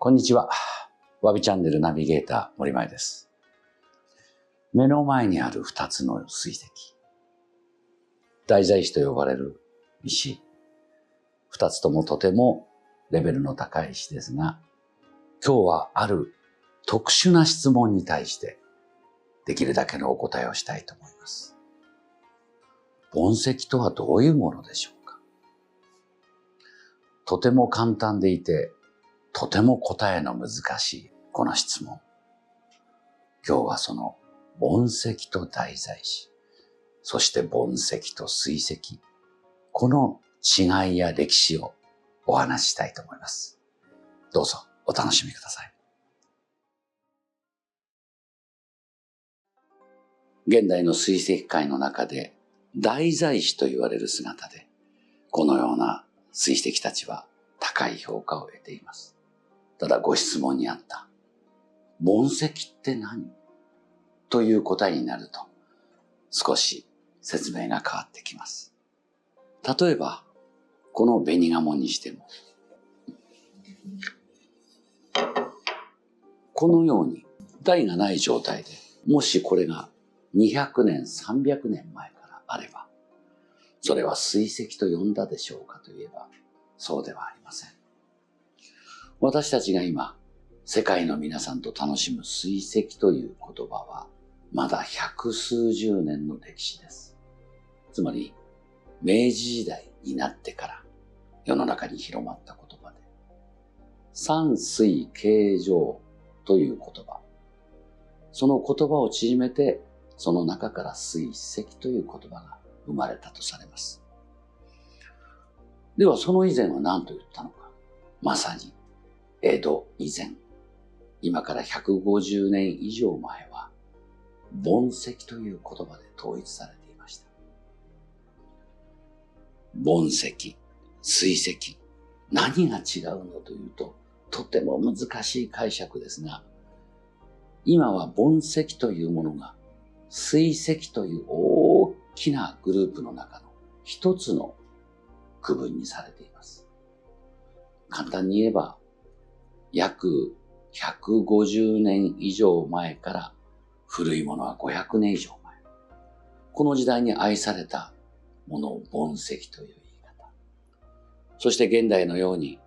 こんにちは。わびチャンネルナビゲーター森前です。目の前にある2つの水石。大座石と呼ばれる石。2つともとてもレベルの高い石ですが、今日はある特殊な質問に対してできるだけのお答えをしたいと思います。盆石とはどういうものでしょうか？とても簡単でいて、とても答えの難しいこの質問。今日はその盆石と大座石、そして盆石と水石、この違いや歴史をお話ししたいと思います。どうぞお楽しみください。現代の水石界の中で大座石と言われる姿で、このような水石たちは高い評価を得ています。ただご質問にあった盆石って何という答えになると少し説明が変わってきます。例えばこの紅ガモにしても、このように台がない状態で、もしこれが200年300年前からあれば、それは水石と呼んだでしょうかといえばそうではありません。私たちが今世界の皆さんと楽しむ水石という言葉はまだ百数十年の歴史です。つまり明治時代になってから世の中に広まった言葉で、山水形状という言葉、その言葉を縮めてその中から水石という言葉が生まれたとされます。ではその以前は何と言ったのか。まさに江戸以前、今から150年以上前は盆石という言葉で統一されていました。盆石、水石、何が違うのというと、とても難しい解釈ですが、今は盆石というものが水石という大きなグループの中の一つの区分にされています。簡単に言えば、約150年以上前から古いものは500年以上前。この時代に愛されたものを盆石という言い方。そして現代のように、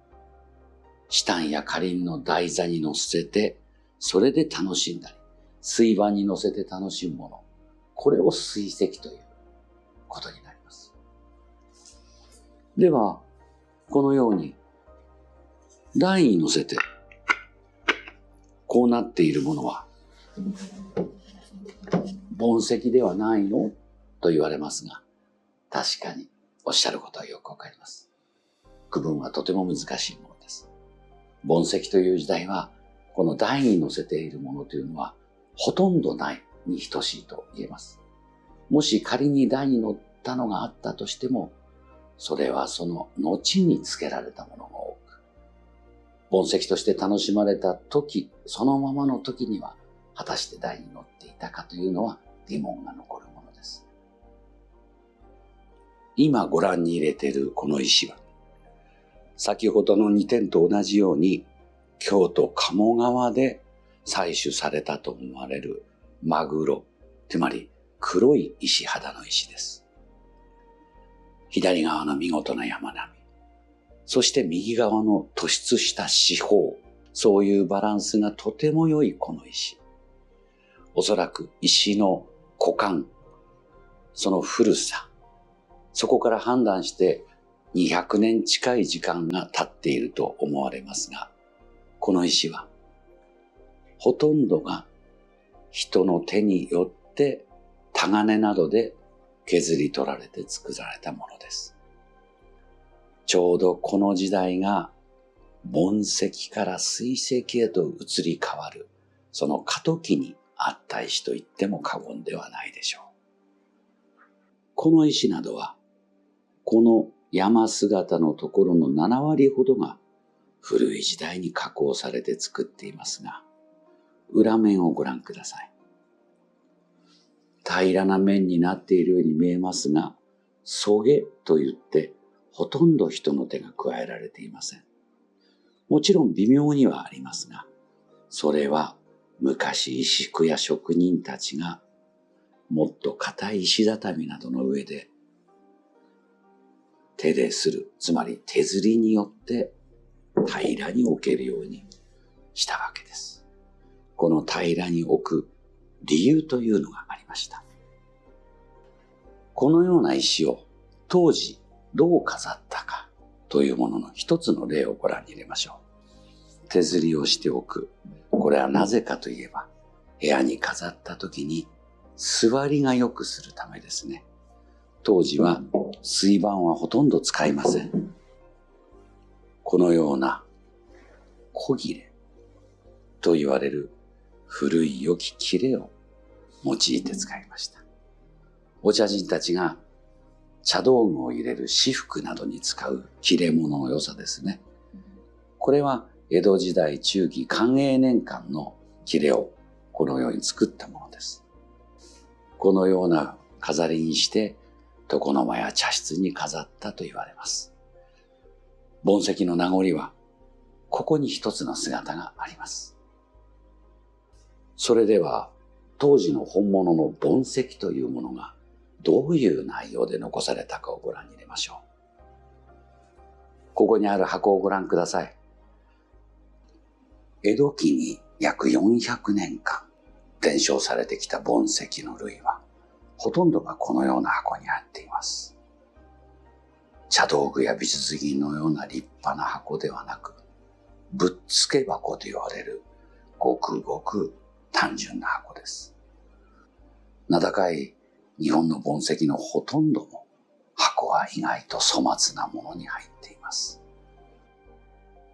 チタンやカリンの台座に乗せて、それで楽しんだり、水盤に乗せて楽しむもの。これを水石ということになります。では、このように、台に乗せて、こうなっているものは、盆石ではないのと言われますが、確かにおっしゃることはよくわかります。区分はとても難しいものです。盆石という時代は、この台に乗せているものというのは、ほとんどないに等しいと言えます。もし仮に台に乗ったのがあったとしても、それはその後に付けられたものが多く、盆石として楽しまれた時、そのままの時には、果たして台に乗っていたかというのは疑問が残るものです。今ご覧に入れているこの石は、先ほどの2点と同じように、京都鴨川で採取されたと思われるマグロ、つまり黒い石肌の石です。左側の見事な山並み、そして右側の突出した四方、そういうバランスがとても良いこの石。おそらく石の股間、その古さ、そこから判断して200年近い時間が経っていると思われますが、この石はほとんどが人の手によってタガネなどで削り取られて作られたものです。ちょうどこの時代が盆石から水石へと移り変わる、その過渡期にあった石と言っても過言ではないでしょう。この石などは、この山姿のところの7割ほどが古い時代に加工されて作っていますが、裏面をご覧ください。平らな面になっているように見えますが、そげと言ってほとんど人の手が加えられていません。もちろん微妙にはありますが、それは昔石工や職人たちがもっと硬い石畳などの上で手でする、つまり手刷りによって平らに置けるようにしたわけです。この平らに置く理由というのがありました。このような石を当時どう飾ったかというものの一つの例をご覧に入れましょう。手刷りをしておく。これはなぜかといえば、部屋に飾った時に座りが良くするためですね。当時は水盤はほとんど使いません。このような小切れと言われる古い良き切れを用いて使いました。お茶人たちが茶道具を入れる仕覆などに使う切れ物の良さですね。これは江戸時代中期寛永年間の切れをこのように作ったものです。このような飾りにして床の間や茶室に飾ったと言われます。盆石の名残はここに一つの姿があります。それでは当時の本物の盆石というものがどういう内容で残されたかをご覧に入れましょう。ここにある箱をご覧ください。江戸期に約400年間伝承されてきた盆石の類はほとんどがこのような箱に入っています。茶道具や美術品のような立派な箱ではなく、ぶっつけ箱と言われるごくごく単純な箱です。名高い日本の盆石のほとんども箱は意外と粗末なものに入っています。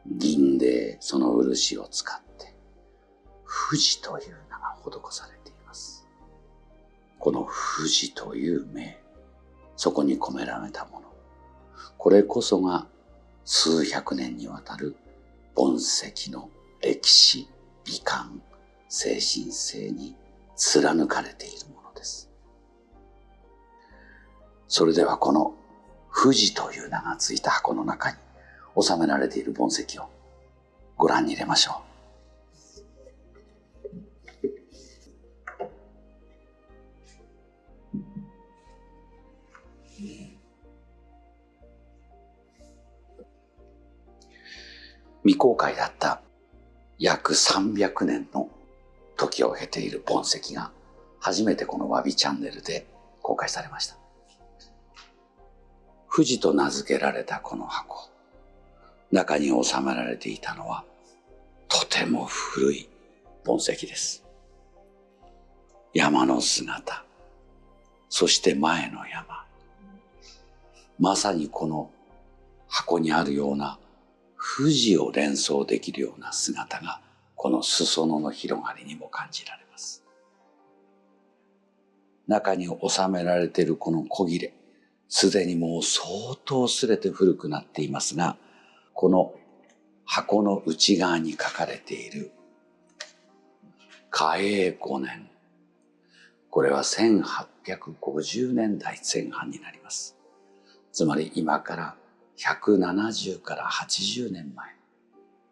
銀でその漆を使って富士という名が施されています。この富士という名、そこに込められたもの、これこそが数百年にわたる盆石の歴史、美観、精神性に貫かれているものです。それではこの富士という名がついた箱の中に収められている盆石をご覧に入れましょう。未公開だった約300年の時を経ている盆石が初めてこのわびチャンネルで公開されました。富士と名付けられたこの箱、中に収められていたのはとても古い盆石です。山の姿、そして前の山、まさにこの箱にあるような富士を連想できるような姿がこの裾野の広がりにも感じられます。中に収められているこの小切れ、すでにもう相当擦れて古くなっていますが、この箱の内側に書かれている嘉永5年、これは1850年代前半になります。つまり今から170から80年前、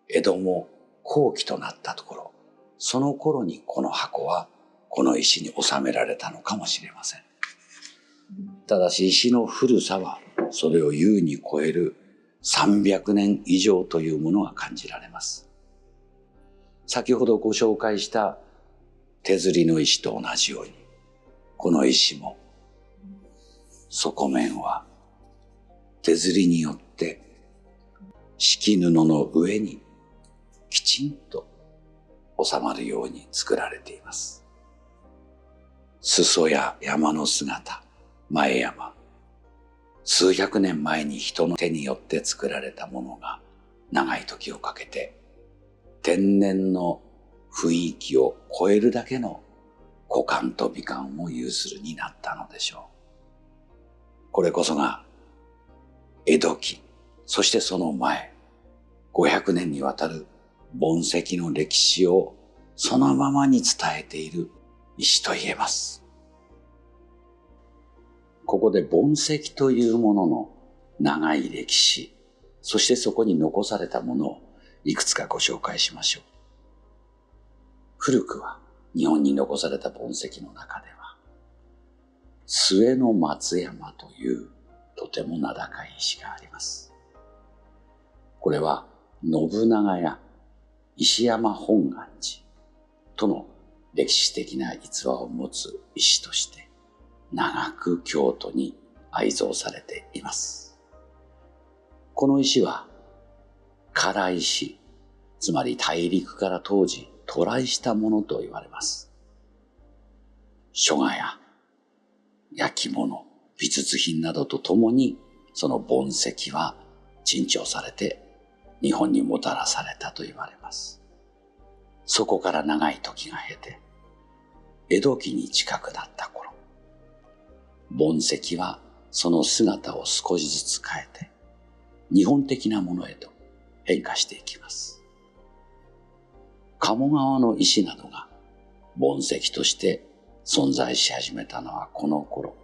江戸も後期となったところ、その頃にこの箱はこの石に収められたのかもしれません。ただし石の古さはそれを優に超える300年以上というものが感じられます。先ほどご紹介した手刷りの石と同じように、この石も底面は手刷りによって敷布の上にきちんと収まるように作られています。裾や山の姿、前山、数百年前に人の手によって作られたものが長い時をかけて天然の雰囲気を超えるだけの古感と美観を有するになったのでしょう。これこそが江戸期、そしてその前、500年にわたる盆石の歴史をそのままに伝えている石と言えます。ここで盆石というものの長い歴史、そしてそこに残されたものをいくつかご紹介しましょう。古くは日本に残された盆石の中では、末の松山というとても名高い石があります。これは信長や石山本願寺との歴史的な逸話を持つ石として長く京都に愛蔵されています。この石は唐石、つまり大陸から当時渡来したものと言われます。書画や焼き物、美術品などとともにその盆石は珍重されて日本にもたらされたと言われます。そこから長い時が経て江戸期に近くなった頃、盆石はその姿を少しずつ変えて日本的なものへと変化していきます。鴨川の石などが盆石として存在し始めたのはこの頃、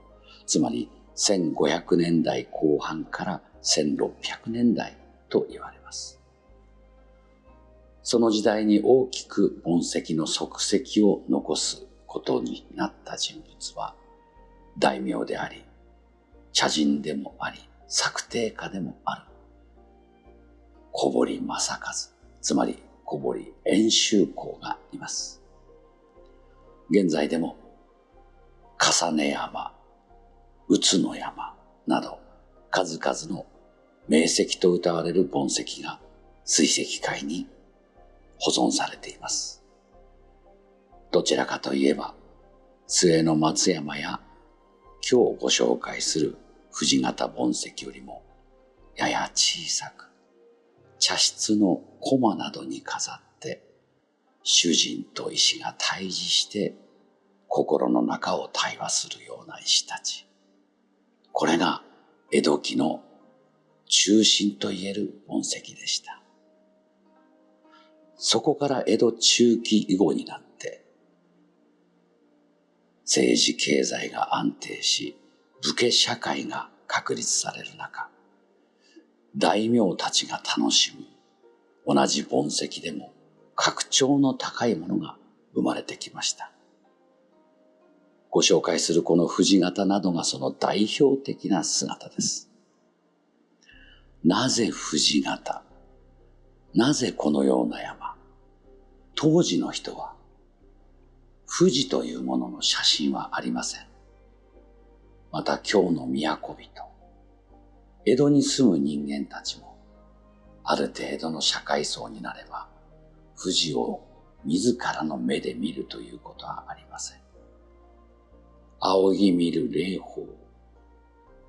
つまり1500年代後半から1600年代と言われます。その時代に大きく盆石の足跡を残すことになった人物は大名であり、茶人でもあり、作庭家でもある小堀正和、つまり小堀遠州公がいます。現在でも重ね山、宇津の山など数々の名石と謳われる盆石が水石界に保存されています。どちらかといえば末の松山や今日ご紹介する藤形盆石よりもやや小さく、茶室の駒などに飾って主人と石が対峙して心の中を対話するような石たち。これが江戸期の中心といえる盆石でした。そこから江戸中期以後になって政治経済が安定し、武家社会が確立される中、大名たちが楽しむ同じ盆石でも格調の高いものが生まれてきました。ご紹介するこの藤形などがその代表的な姿です。なぜ藤形？なぜこのような山？当時の人は富士というものの写真はありません。また京の都人、江戸に住む人間たちもある程度の社会層になれば富士を自らの目で見るということはありません。仰ぎ見る霊峰、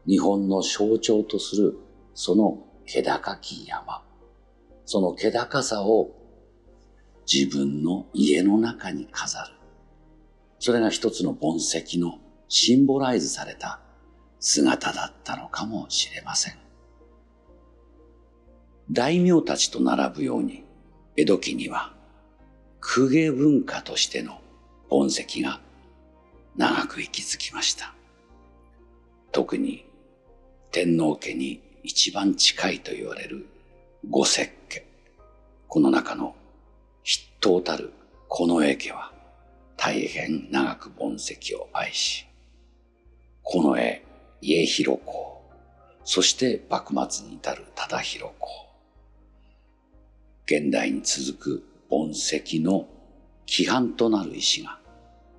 日本の象徴とするその気高き山、その気高さを自分の家の中に飾る。それが一つの盆石のシンボライズされた姿だったのかもしれません。大名たちと並ぶように江戸期には公家文化としての盆石が長く息づきました。特に天皇家に一番近いと言われる御石家、この中の筆頭たる近衛家は大変長く盆石を愛し、近衛家広公、そして幕末に至る忠広公、現代に続く盆石の規範となる石が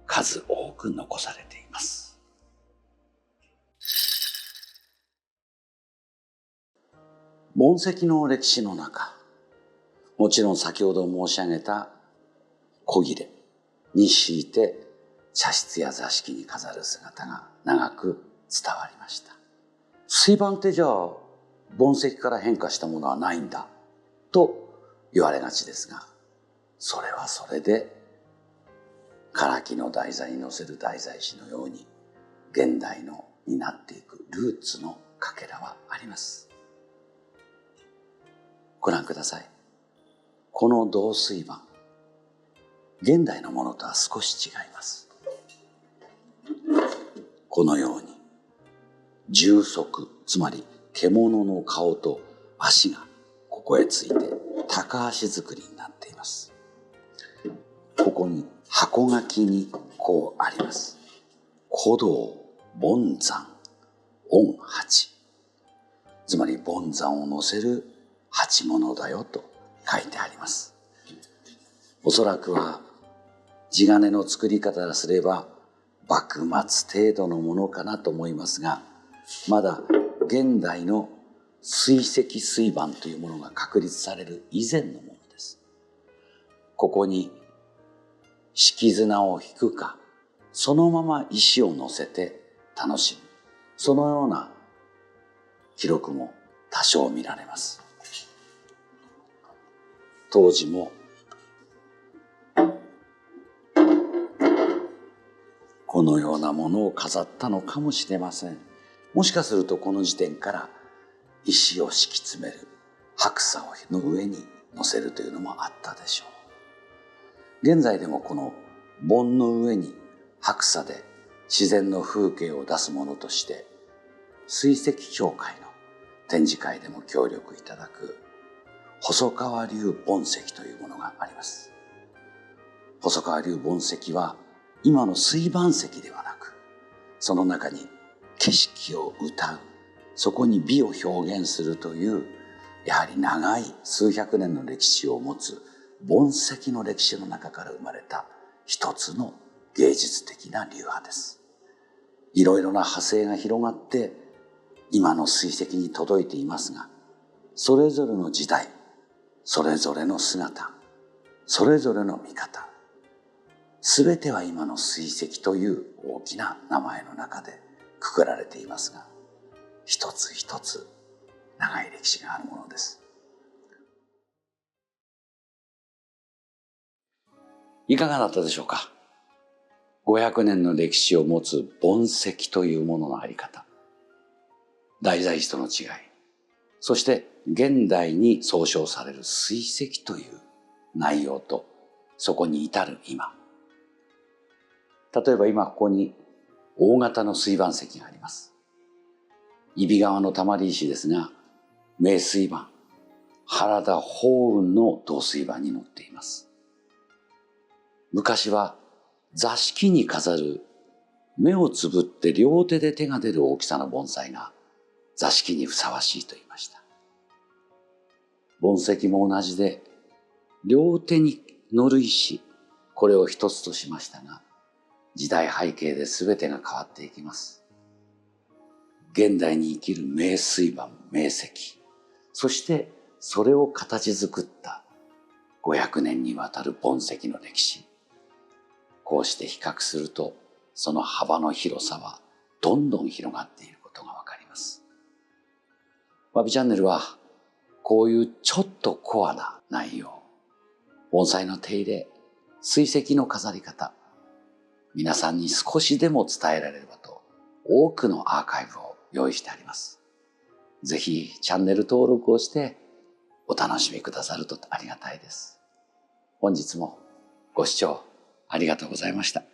数多く残されています。盆石の歴史の中、もちろん先ほど申し上げた古裂に敷いて茶室や座敷に飾る姿が長く伝わりました。水盤ってじゃあ盆石から変化したものはないんだと言われがちですが、それはそれで唐木の題材に載せる題材師のように現代のになっていくルーツのかけらはあります。ご覧ください。この銅水盤、現代のものとは少し違います。このように重足、つまり獣の顔と足がここへついて高足作りになっています。ここに箱書きにこうあります。古道凡山御八。つまり凡山を乗せる鉢物だよと書いてあります。おそらくは地金の作り方からすれば幕末程度のものかなと思いますが、まだ現代の水石水盤というものが確立される以前のものです。ここに敷綱を引くか、そのまま石を乗せて楽しむ、そのような記録も多少見られます。当時もこのようなものを飾ったのかもしれません。もしかするとこの時点から石を敷き詰める、白砂の上に乗せるというのもあったでしょう。現在でもこの盆の上に白砂で自然の風景を出すものとして、水石協会の展示会でも協力いただく細川流盆石というものがあります。細川流盆石は今の水盤石ではなく、その中に景色を歌う、そこに美を表現するという、やはり長い数百年の歴史を持つ盆石の歴史の中から生まれた一つの芸術的な流派です。いろいろな派生が広がって今の水石に届いていますが、それぞれの時代、それぞれの姿、それぞれの見方、すべては今の水石という大きな名前の中でくくられていますが、一つ一つ長い歴史があるものです。いかがだったでしょうか。500年の歴史を持つ盆石というもののあり方、題材との違い、そして現代に総称される水石という内容と、そこに至る今。例えば今ここに大型の水盤石があります。揖斐川のたまり石ですが、名水盤、原田法雲の銅水盤に載っています。昔は座敷に飾る目をつぶって両手で手が出る大きさの盆栽が座敷にふさわしいと言いました。盆石も同じで、両手に乗る石、これを一つとしましたが、時代背景で全てが変わっていきます。現代に生きる名水盤、名石、そしてそれを形作った500年にわたる盆石の歴史。こうして比較すると、その幅の広さはどんどん広がっていることがわかります。わびチャンネルはこういうちょっとコアな内容、盆栽の手入れ、水石の飾り方、皆さんに少しでも伝えられればと、多くのアーカイブを用意してあります。ぜひチャンネル登録をしてお楽しみくださるとありがたいです。本日もご視聴ありがとうございました。